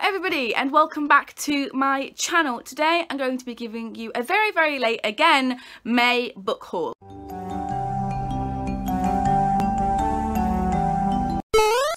everybody and welcome back to my channel. Today I'm going to be giving you a very late, again, May book haul.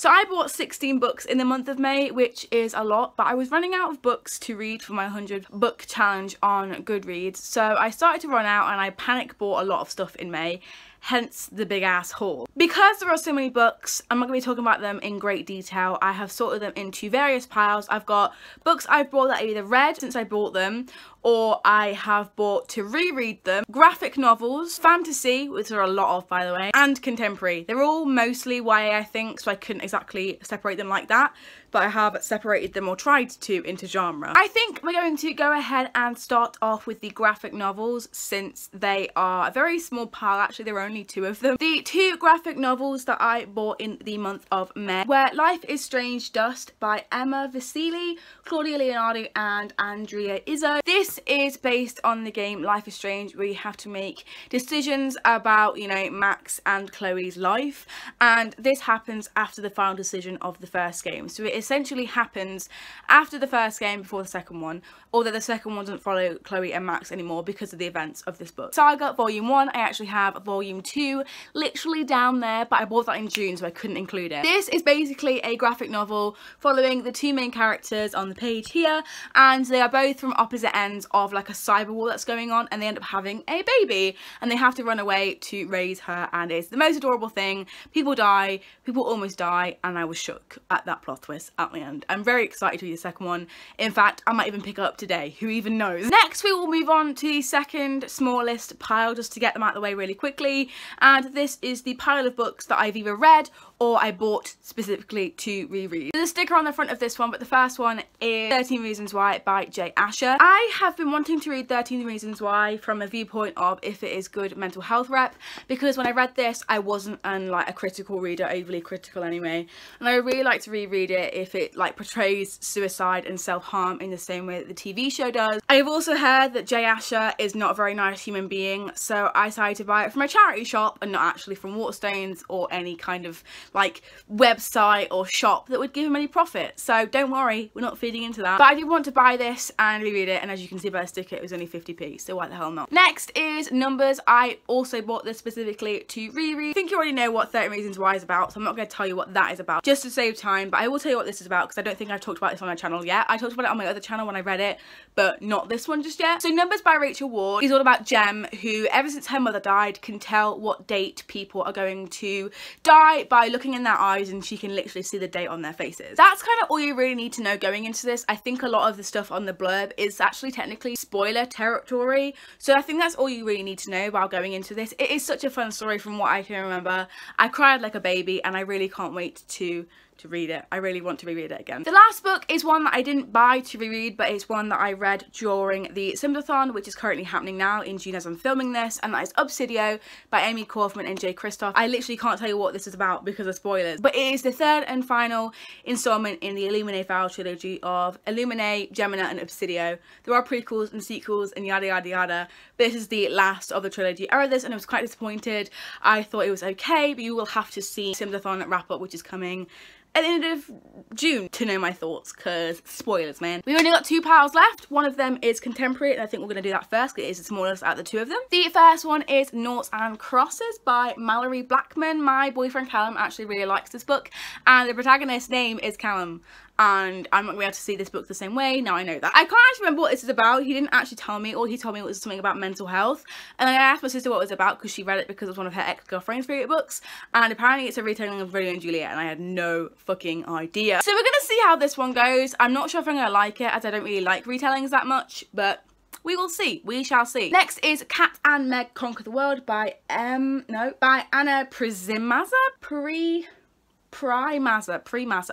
So I bought 16 books in the month of May, which is a lot, but I was running out of books to read for my 100 book challenge on Goodreads. So I started to run out and I panic bought a lot of stuff in May. Hence the big ass haul. Because there are so many books, I'm not going to be talking about them in great detail. I have sorted them into various piles. I've got books I've bought that I either read since I bought them, or I have bought to reread them, graphic novels, fantasy, which there are a lot of by the way, and contemporary. They're all mostly YA I think, so I couldn't exactly separate them like that, but I have separated them or tried to into genre. I think we're going to go ahead and start off with the graphic novels since they are a very small pile. Actually there are only 2 of them. The 2 graphic novels that I bought in the month of May were Life is Strange Dust by Emma Vasili, Claudia Leonardo and Andrea Izzo. This is based on the game Life is Strange, where you have to make decisions about, you know, Max and Chloe's life, and this happens after the final decision of the first game. So it essentially happens after the first game before the second one, although the second one doesn't follow Chloe and Max anymore because of the events of this book. Saga Volume 1, I actually have Volume 2 literally down there, but I bought that in June so I couldn't include it. This is basically a graphic novel following the 2 main characters on the page here, and they are both from opposite ends of like a cyber war that's going on, and they end up having a baby and they have to run away to raise her, and it's the most adorable thing. People die, people almost die, and I was shook at that plot twist at the end. I'm very excited to read the second one. In fact, I might even pick it up today, who even knows. Next we will move on to the second smallest pile, just to get them out of the way really quickly, and this is the pile of books that I've either read or I bought specifically to reread. There's a sticker on the front of this one, but the first one is 13 Reasons Why by Jay Asher. I have been wanting to read 13 Reasons Why from a viewpoint of if it is good mental health rep, because when I read this I wasn't like a critical reader, overly critical anyway, and I would really like to reread it if it like portrays suicide and self-harm in the same way that the TV show does. I've also heard that Jay Asher is not a very nice human being, so I decided to buy it from a charity shop and not actually from Waterstones or any kind of like website or shop that would give him any profit. So don't worry, we're not feeding into that. But I did want to buy this and reread it, and as you can see by the sticker, it was only 50p, so why the hell not. Next is Numbers. I also bought this specifically to reread. I think you already know what 13 Reasons Why is about, so I'm not going to tell you what that is about just to save time, but I will tell you what this is about because I don't think I've talked about this on my channel yet. I talked about it on my other channel when I read it, but not this one just yet. So Numbers by Rachel Ward is all about Jem, who ever since her mother died can tell what date people are going to die by looking in their eyes, and she can literally see the date on their faces. That's kind of all you really need to know going into this. I think a lot of the stuff on the blurb is actually technically spoiler territory, so I think that's all you really need to know while going into this. It is such a fun story from what I can remember. I cried like a baby and I really can't wait to read it. I really want to reread it again. The last book is one that I didn't buy to reread, but it's one that I read during the Simdathon, which is currently happening now in June as I'm filming this, and that is Obsidio by Amy Kaufman and Jay Kristoff. I literally can't tell you what this is about because of spoilers, but it is the 3rd and final installment in the Illuminae Vow trilogy of Illuminae, Gemina and Obsidio. There are prequels and sequels and yada yada yada. This is the last of the trilogy. I read this and I was quite disappointed. I thought it was okay, but you will have to see Simdathon wrap up, which is coming at the end of June to know my thoughts, because spoilers, man. We've only got 2 piles left. One of them is contemporary, and I think we're going to do that first because it is the smallest out of the 2 of them. The first one is Noughts and Crosses by Mallory Blackman. My boyfriend Callum actually really likes this book, and the protagonist's name is Callum, and I'm not going to be able to see this book the same way. Now I know that. I can't actually remember what this is about. He didn't actually tell me. All he told me was something about mental health, and then I asked my sister what it was about because she read it because it was one of her ex-girlfriend's favourite books, and apparently it's a retelling of Romeo and Juliet, and I had no fucking idea. So we're going to see how this one goes. I'm not sure if I'm going to like it, as I don't really like retellings that much, but we will see. We shall see. Next is Cat and Meg Conquer the World by by Anna Primaza,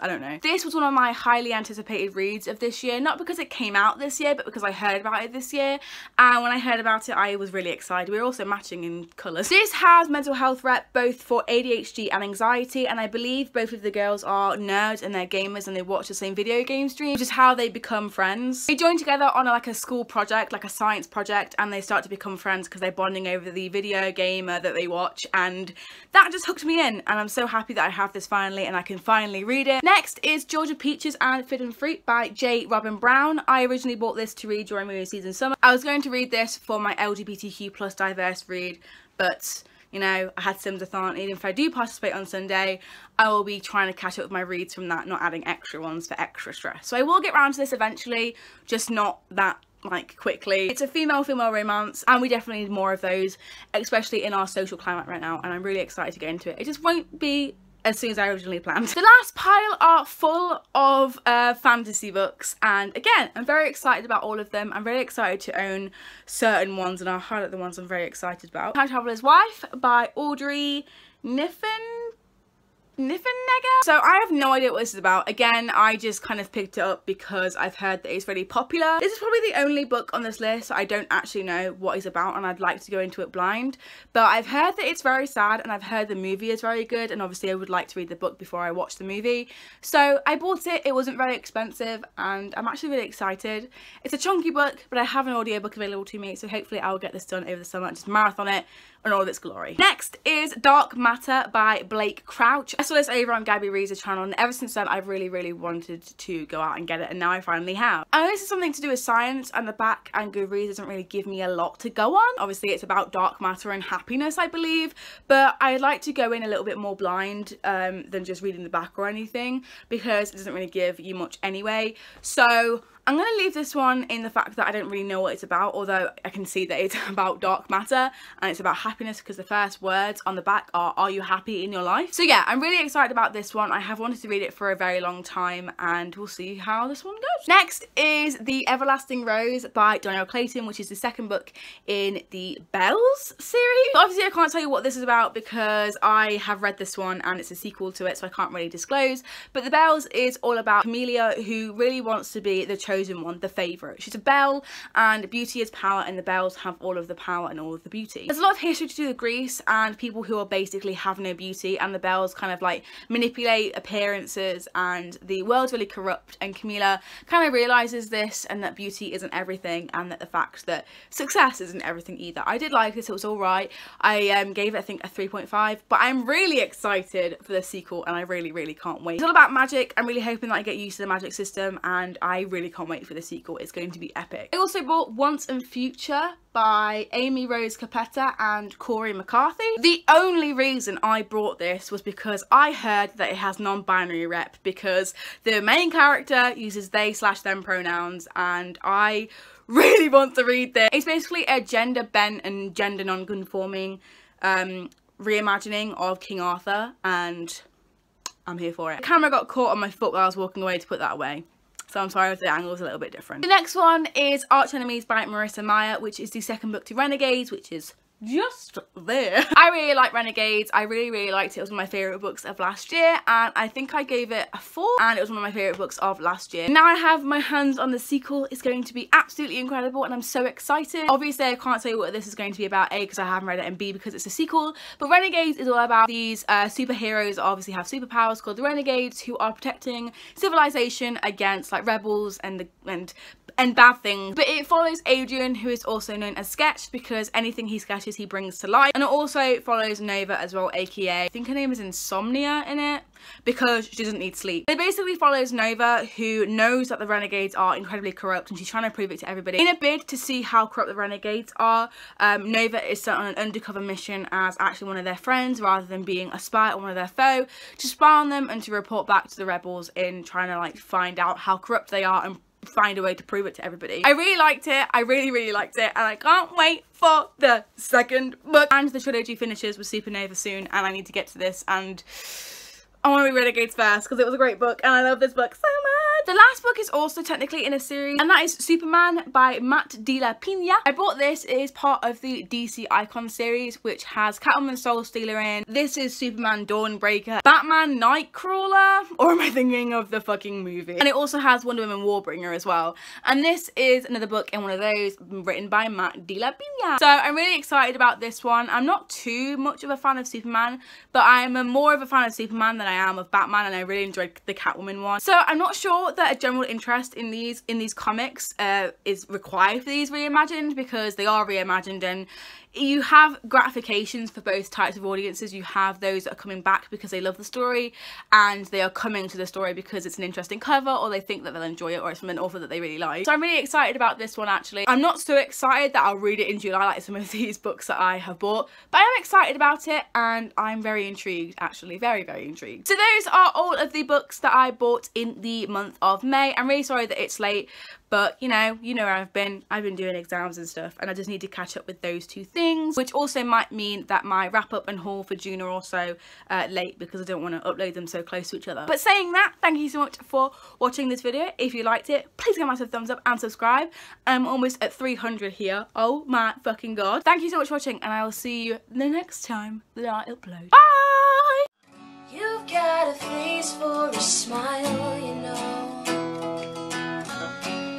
I don't know. This was one of my highly anticipated reads of this year, not because it came out this year, but because I heard about it this year, and when I heard about it I was really excited. We were also matching in colours. This has mental health rep both for ADHD and anxiety, and I believe both of the girls are nerds and they're gamers and they watch the same video game stream, which is how they become friends. They join together on like a school project, like a science project, and they start to become friends because they're bonding over the video game that they watch, and that just hooked me in, and I'm so happy that I have this finally finally, and I can finally read it. Next is Georgia Peaches and Forbidden Fruit by J. Robin Brown. I originally bought this to read during movie season summer. I was going to read this for my LGBTQ plus diverse read, but you know, I had Sims-a-thon, and if I do participate on Sunday, I will be trying to catch up with my reads from that, not adding extra ones for extra stress. So I will get around to this eventually, just not that like quickly. It's a female-female romance, and we definitely need more of those, especially in our social climate right now, and I'm really excited to get into it. It just won't be as soon as I originally planned. The last pile are full of fantasy books, and again, I'm very excited about all of them. I'm very excited to own certain ones, and I'll highlight the ones I'm very excited about. Time Traveler's Wife by Audrey Niffenegger. So I have no idea what this is about. Again, I just kind of picked it up because I've heard that it's really popular. This is probably the only book on this list I don't actually know what it's about, and I'd like to go into it blind. But I've heard that it's very sad, and I've heard the movie is very good, and obviously I would like to read the book before I watch the movie. So I bought it. It wasn't very expensive, and I'm actually really excited. It's a chunky book, but I have an audiobook available to me, so hopefully I'll get this done over the summer and just marathon it in all of its glory. Next is Dark Matter by Blake Crouch. I saw this over on Gabby Reader's channel, and ever since then I've really wanted to go out and get it, and now I finally have. I know this is something to do with science, and the back and Goodreads doesn't really give me a lot to go on. Obviously it's about dark matter and happiness, I believe, but I'd like to go in a little bit more blind than just reading the back or anything, because it doesn't really give you much anyway. So I'm going to leave this one in the fact that I don't really know what it's about, although I can see that it's about dark matter and it's about happiness, because the first words on the back are you happy in your life? So yeah, I'm really excited about this one. I have wanted to read it for a very long time, and we'll see how this one goes. Next is The Everlasting Rose by Danielle Clayton, which is the second book in the Bells series. But obviously I can't tell you what this is about because I have read this one and it's a sequel to it, so I can't really disclose. But The Bells is all about Camellia, who really wants to be the chosen one, the favourite. She's a belle, and beauty is power, and the bells have all of the power and all of the beauty. There's a lot of history to do with Greece and people who are basically have no beauty, and the bells kind of like manipulate appearances, and the world's really corrupt, and Camellia kind of realises this, and that beauty isn't everything, and that the fact that success isn't everything either. I did like this, it was alright. I gave it I think a 3.5, but I'm really excited for the sequel, and I really can't wait. It's all about magic. I'm really hoping that I get used to the magic system, and I really can't wait for the sequel. It's going to be epic. I also bought Once and Future by Amy Rose Capetta and Corey McCarthy. The only reason I brought this was because I heard that it has non-binary rep, because the main character uses they/them pronouns, and I really want to read this. It's basically a gender bent and gender non-conforming reimagining of King Arthur, and I'm here for it. The camera got caught on my foot while I was walking away to put that away, so I'm sorry if the angle is a little bit different. The next one is Arch Enemies by Marissa Meyer, which is the second book to Renegades, which is just there. I really like Renegades. I really liked it. It was one of my favourite books of last year, and I think I gave it a 4, and it was one of my favourite books of last year. Now I have my hands on the sequel. It's going to be absolutely incredible, and I'm so excited. Obviously I can't tell you what this is going to be about, A, because I haven't read it, and B, because it's a sequel. But Renegades is all about these superheroes that obviously have superpowers called the Renegades, who are protecting civilization against like rebels and bad things. But it follows Adrian, who is also known as Sketch, because anything he sketches he brings to life. And it also follows Nova as well, aka I think her name is Insomnia in it, because she doesn't need sleep. It basically follows Nova, who knows that the Renegades are incredibly corrupt, and she's trying to prove it to everybody. In a bid to see how corrupt the Renegades are, Nova is sent on an undercover mission as actually one of their friends, rather than being a spy or one of their foe, to spy on them and to report back to the rebels in trying to like find out how corrupt they are and find a way to prove it to everybody. I really liked it. I really liked it, and I can't wait for the second book. And the trilogy finishes with Supernova soon, and I need to get to this, and I want to read Renegades first because it was a great book, and I love this book so much. The last book is also technically in a series, and that is Superman by Matt De La Pina. I bought this. It is part of the DC Icon series, which has Catwoman Soul Stealer in. This is Superman Dawnbreaker, Batman Nightcrawler, or am I thinking of the fucking movie? And it also has Wonder Woman Warbringer as well. And this is another book in one of those, written by Matt De La Pina. So I'm really excited about this one. I'm not too much of a fan of Superman, but I'm more of a fan of Superman than I am of Batman, and I really enjoyed the Catwoman one. So I'm not sure thought that a general interest in these comics is required for these reimagined, because they are reimagined, and you have gratifications for both types of audiences. You have those that are coming back because they love the story and they are coming to the story because it's an interesting cover, or they think that they'll enjoy it, or it's from an author that they really like. So I'm really excited about this one actually. I'm not so excited that I'll read it in July like some of these books that I have bought, but I am excited about it and I'm very intrigued actually, very intrigued. So those are all of the books that I bought in the month of May. I'm really sorry that it's late, but you know where I've been doing exams and stuff, and I just need to catch up with those two things, which also might mean that my wrap up and haul for June are also late, because I don't want to upload them so close to each other. But saying that, thank you so much for watching this video. If you liked it, please give a massive thumbs up and subscribe. I'm almost at 300 here. Oh my fucking god. Thank you so much for watching, and I will see you the next time that I upload. Bye! You've got a face for a smile, you know.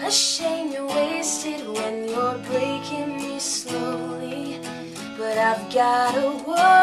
A shame you're wasted when you're breaking me slowly. But I've got a word